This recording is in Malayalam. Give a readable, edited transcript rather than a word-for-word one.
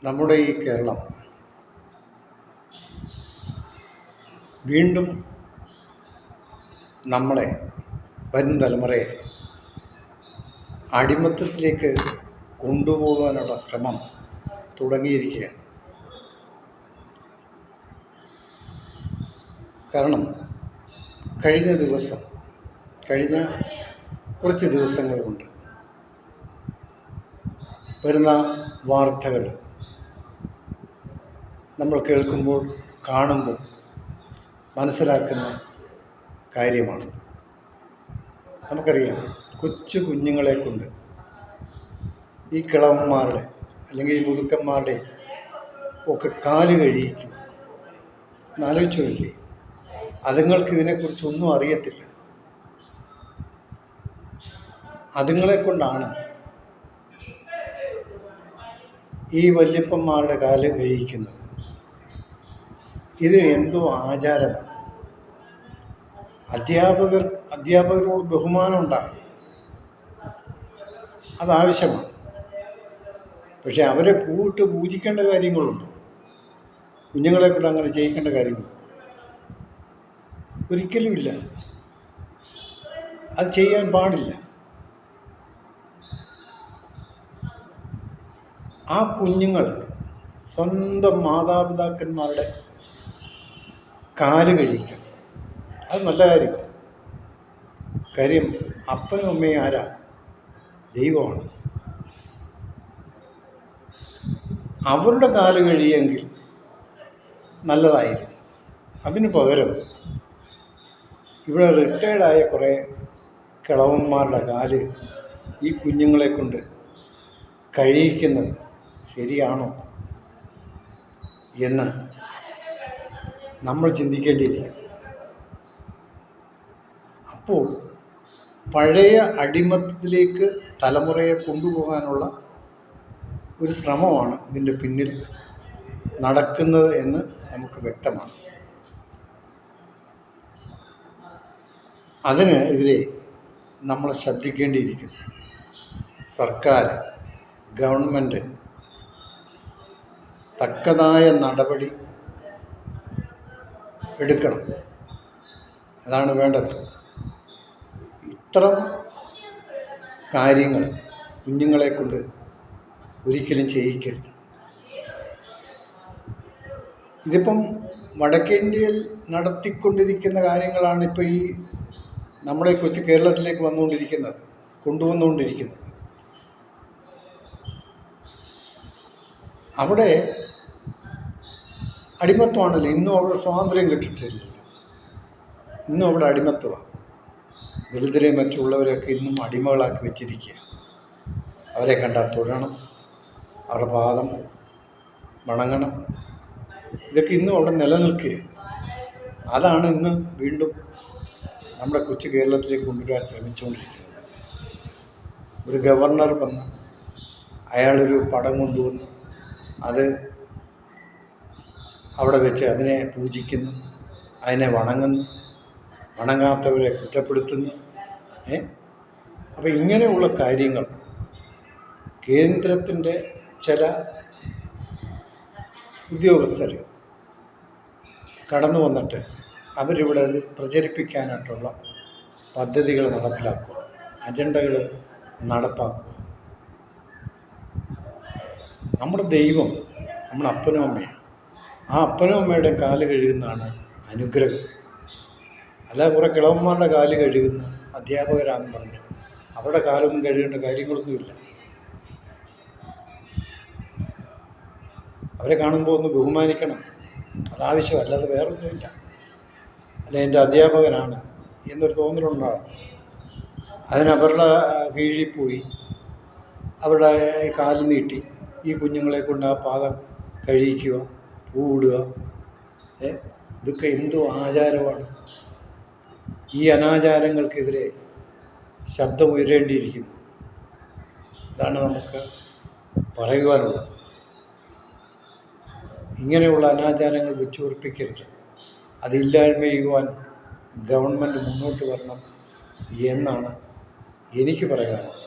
നമ്മുടെ ഈ കേരളം വീണ്ടും നമ്മളെ വരും തലമുറയെ അടിമത്തത്തിലേക്ക് കൊണ്ടുപോകാനുള്ള ശ്രമം തുടങ്ങിയിരിക്കുകയാണ്. കാരണം കഴിഞ്ഞ കുറച്ച് ദിവസങ്ങൾ കൊണ്ട് വരുന്ന വാർത്തകൾ നമ്മൾ കേൾക്കുമ്പോൾ കാണുമ്പോൾ മനസ്സിലാക്കുന്ന കാര്യമാണ്. നമുക്കറിയാം, കൊച്ചു കുഞ്ഞുങ്ങളെ കൊണ്ട് ഈ കിളവന്മാരുടെ അല്ലെങ്കിൽ ഈ മുതുക്കന്മാരുടെ ഒക്കെ കാല് കഴിയിക്കും. എന്നാലോചിച്ച് നോക്കി, അതുങ്ങൾക്ക് ഇതിനെക്കുറിച്ചൊന്നും അറിയത്തില്ല. അതുങ്ങളെ കൊണ്ടാണ് ഈ വല്യപ്പന്മാരുടെ കാല് കഴിയിക്കുന്നത്. ഇത് എന്തോ ആചാരമാണ്. അധ്യാപകരോട് ബഹുമാനം ഉണ്ടാകും, അതാവശ്യമാണ്. പക്ഷെ അവരെ പൂജിക്കേണ്ട കാര്യങ്ങളുണ്ട്. കുഞ്ഞുങ്ങളെ കൊണ്ട് അങ്ങനെ ചെയ്യിക്കേണ്ട കാര്യങ്ങൾ ഒരിക്കലുമില്ല. അത് ചെയ്യാൻ പാടില്ല. ആ കുഞ്ഞുങ്ങൾ സ്വന്തം മാതാപിതാക്കന്മാരുടെ കാല് കഴിക്കണം. അത് നല്ല കാര്യം. അപ്പനും അമ്മയും ആരാ? ദൈവമാണ്. അവരുടെ കാല് കഴിയെങ്കിൽ നല്ലതായിരുന്നു. അതിന് പകരം ഇവിടെ റിട്ടയർഡായ കുറേ കിളവന്മാരുടെ കാല് ഈ കുഞ്ഞുങ്ങളെ കൊണ്ട് കഴിയിക്കുന്നത് ശരിയാണോ എന്ന് നമ്മൾ ചിന്തിക്കേണ്ടിയിരിക്കുന്നു. അപ്പോൾ പഴയ അടിമത്തത്തിലേക്ക് തലമുറയെ കൊണ്ടുപോകാനുള്ള ഒരു ശ്രമമാണ് ഇതിൻ്റെ പിന്നിൽ നടക്കുന്നത് എന്ന് നമുക്ക് വ്യക്തമാണ്. അതിനെതിരെ നമ്മൾ ശ്രദ്ധിക്കേണ്ടിയിരിക്കുന്നു. സർക്കാർ, ഗവൺമെൻറ് തക്കതായ നടപടി എടുക്കണം. അതാണ് വേണ്ടത്. ഇത്തരം കാര്യങ്ങൾ കുഞ്ഞുങ്ങളെ കൊണ്ട് ഒരിക്കലും ചെയ്യിക്കരുത്. ഇതിപ്പം വടക്കേന്ത്യയിൽ നടത്തിക്കൊണ്ടിരിക്കുന്ന കാര്യങ്ങളാണ് ഇപ്പോൾ ഈ നമ്മുടെ കൊച്ചു കേരളത്തിലേക്ക് കൊണ്ടുവന്നുകൊണ്ടിരിക്കുന്നത്. അവിടെ അടിമത്വമാണല്ലോ. ഇന്നും അവിടെ സ്വാതന്ത്ര്യം കിട്ടിയിട്ടില്ല. ഇന്നും അവിടെ അടിമത്വമാണ്. ദളിതരെയും മറ്റുള്ളവരെയൊക്കെ ഇന്നും അടിമകളാക്കി വെച്ചിരിക്കുക. അവരെ കണ്ടാൽ തൊഴണം, അവരുടെ പാദം വണങ്ങണം. ഇതൊക്കെ ഇന്നും അവിടെ നിലനിൽക്കുക. അതാണ് ഇന്ന് വീണ്ടും നമ്മുടെ കൊച്ചു കേരളത്തിലേക്ക് കൊണ്ടുവരാൻ ശ്രമിച്ചുകൊണ്ടിരിക്കുന്നത്. ഒരു ഗവർണർ വന്ന് അയാളൊരു പടം കൊണ്ടുവന്ന് അത് അവിടെ വെച്ച് അതിനെ പൂജിക്കുന്നു, അതിനെ വണങ്ങുന്നു, വണങ്ങാത്തവരെ കുറ്റപ്പെടുത്തുന്നു. അപ്പോൾ ഇങ്ങനെയുള്ള കാര്യങ്ങൾ കേന്ദ്രത്തിൻ്റെ ചില ഉദ്യോഗസ്ഥർ കടന്നു വന്നിട്ട് അവരിവിടെ അത് പ്രചരിപ്പിക്കാനായിട്ടുള്ള പദ്ധതികൾ നടപ്പിലാക്കുക, അജണ്ടകൾ നടപ്പാക്കുക. നമ്മുടെ ദൈവം നമ്മുടെ അപ്പനും അമ്മയും. ആ അപ്പനും അമ്മയുടെ കാല് കഴുകുന്നതാണ് അനുഗ്രഹം. അല്ല കുറേ കിളവന്മാരുടെ കാല് കഴുകുന്ന അധ്യാപകരാണെന്ന് പറഞ്ഞ് അവരുടെ കാലൊന്നും കഴുകേണ്ട കാര്യങ്ങളൊന്നുമില്ല. അവരെ കാണുമ്പോൾ ഒന്ന് ബഹുമാനിക്കണം, അതാവശ്യം. അല്ലാതെ വേറൊന്നുമില്ല. അല്ല, എൻ്റെ അധ്യാപകനാണ് എന്നൊരു തോന്നലുണ്ടാകും. അതിനവരുടെ കീഴിൽ പോയി അവരുടെ കാല് നീട്ടി ഈ കുഞ്ഞുങ്ങളെ കൊണ്ട് ആ പാദം കഴിയിക്കുക, പൂവിടുക. ഇതൊക്കെ എന്തോ ആചാരമാണ്. ഈ അനാചാരങ്ങൾക്കെതിരെ ശബ്ദമുയരേണ്ടിയിരിക്കുന്നു. ഇതാണ് നമുക്ക് പറയുവാനുള്ളത്. ഇങ്ങനെയുള്ള അനാചാരങ്ങൾ വെച്ചുറപ്പിക്കരുത്. അതില്ലായ്മ ചെയ്യുവാൻ ഗവൺമെൻറ് മുന്നോട്ട് വരണം എന്നാണ് എനിക്ക് പറയാനുള്ളത്.